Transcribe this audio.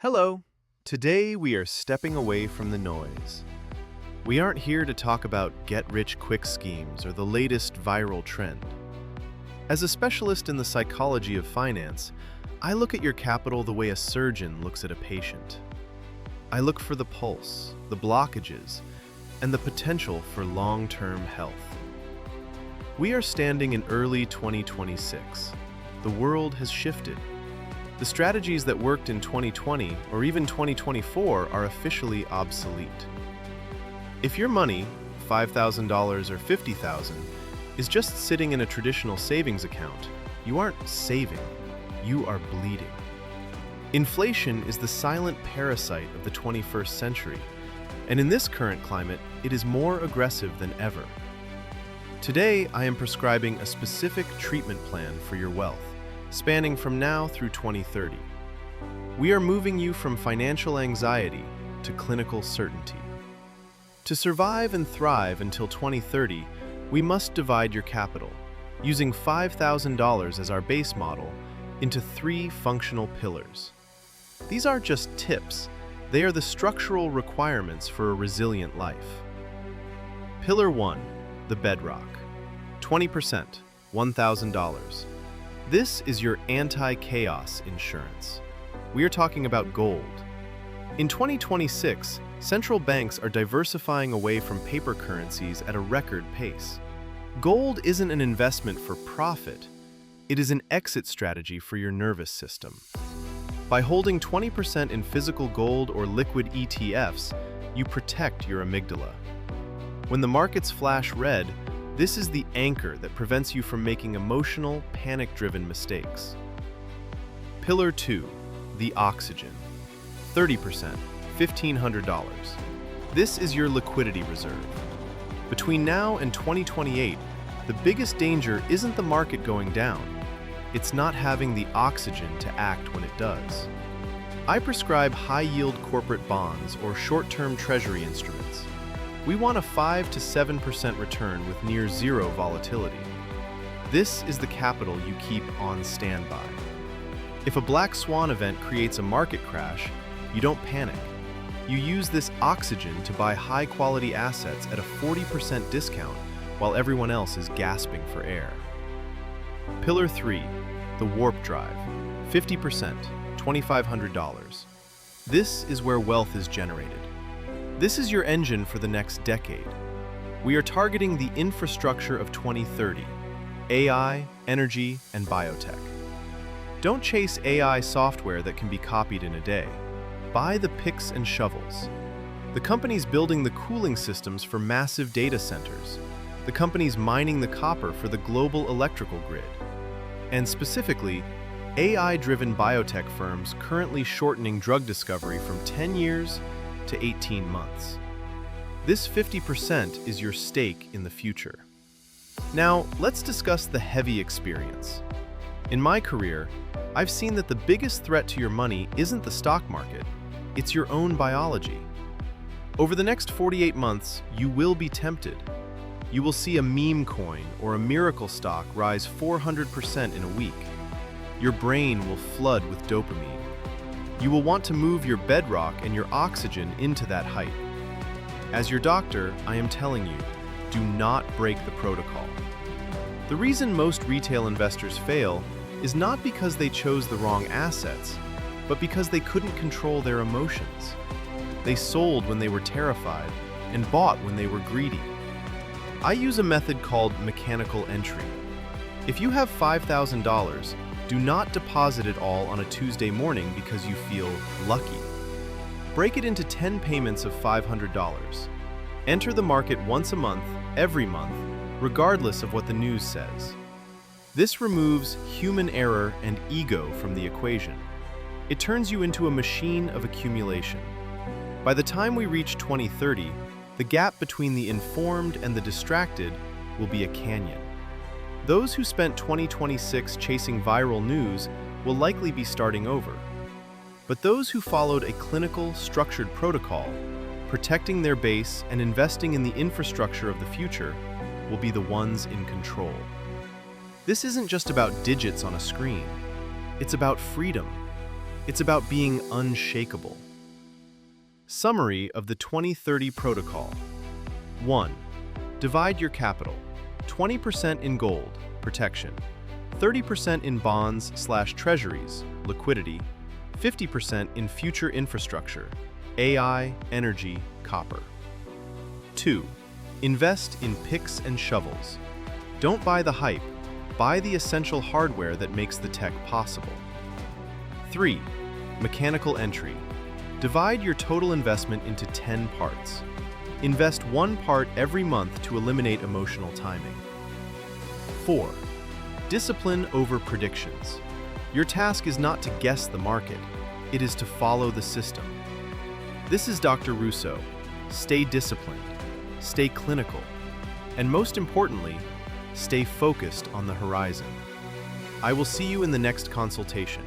Hello. Today we are stepping away from the noise. We aren't here to talk about get-rich-quick schemes or the latest viral trend. As a specialist in the psychology of finance, I look at your capital the way a surgeon looks at a patient. I look for the pulse, the blockages, and the potential for long-term health. We are standing in early 2026. The world has shifted. The strategies that worked in 2020 or even 2024 are officially obsolete. If your money, $5,000 or $50,000, is just sitting in a traditional savings account, you aren't saving, you are bleeding. Inflation is the silent parasite of the 21st century, and in this current climate, it is more aggressive than ever. Today, I am prescribing a specific treatment plan for your wealth, spanning from now through 2030. We are moving you from financial anxiety to clinical certainty. To survive and thrive until 2030, we must divide your capital, using $5,000 as our base model, into 3 functional pillars. These aren't just tips, they are the structural requirements for a resilient life. Pillar 1, the bedrock. 20%, $1,000. This is your anti-chaos insurance. We are talking about gold. In 2026, central banks are diversifying away from paper currencies at a record pace. Gold isn't an investment for profit, it is an exit strategy for your nervous system. By holding 20% in physical gold or liquid ETFs, you protect your amygdala. When the markets flash red, this is the anchor that prevents you from making emotional, panic-driven mistakes. Pillar 2, the oxygen. 30%, $1,500. This is your liquidity reserve. Between now and 2028, the biggest danger isn't the market going down. It's not having the oxygen to act when it does. I prescribe high-yield corporate bonds or short-term treasury instruments. We want a 5 to 7% return with near zero volatility. This is the capital you keep on standby. If a black swan event creates a market crash, you don't panic. You use this oxygen to buy high-quality assets at a 40% discount while everyone else is gasping for air. Pillar 3, the warp drive. 50%, $2,500. This is where wealth is generated. This is your engine for the next decade. We are targeting the infrastructure of 2030, AI, energy, and biotech. Don't chase AI software that can be copied in a day. Buy the picks and shovels. The companies building the cooling systems for massive data centers. The companies mining the copper for the global electrical grid. And specifically, AI-driven biotech firms currently shortening drug discovery from 10 years to 18 months. This 50% is your stake in the future. Now, let's discuss the heavy experience. In my career, I've seen that the biggest threat to your money isn't the stock market, it's your own biology. Over the next 48 months, you will be tempted. You will see a meme coin or a miracle stock rise 400% in a week. Your brain will flood with dopamine. You will want to move your bedrock and your oxygen into that height. As your doctor, I am telling you, do not break the protocol. The reason most retail investors fail is not because they chose the wrong assets, but because they couldn't control their emotions. They sold when they were terrified and bought when they were greedy. I use a method called mechanical entry. If you have $5,000, do not deposit it all on a Tuesday morning because you feel lucky. Break it into 10 payments of $500. Enter the market once a month, every month, regardless of what the news says. This removes human error and ego from the equation. It turns you into a machine of accumulation. By the time we reach 2030, the gap between the informed and the distracted will be a canyon. Those who spent 2026 chasing viral news will likely be starting over. But those who followed a clinical, structured protocol, protecting their base and investing in the infrastructure of the future, will be the ones in control. This isn't just about digits on a screen. It's about freedom. It's about being unshakable. Summary of the 2030 Protocol. 1. Divide your capital. 20% in gold, protection. 30% in bonds/treasuries, liquidity. 50% in future infrastructure, AI, energy, copper. 2. Invest in picks and shovels. Don't buy the hype, buy the essential hardware that makes the tech possible. 3. Mechanical entry. Divide your total investment into 10 parts. Invest one part every month to eliminate emotional timing. 4. Discipline over predictions. Your task is not to guess the market, it is to follow the system. This is Dr. Russo. Stay disciplined, stay clinical, and most importantly, stay focused on the horizon. I will see you in the next consultation.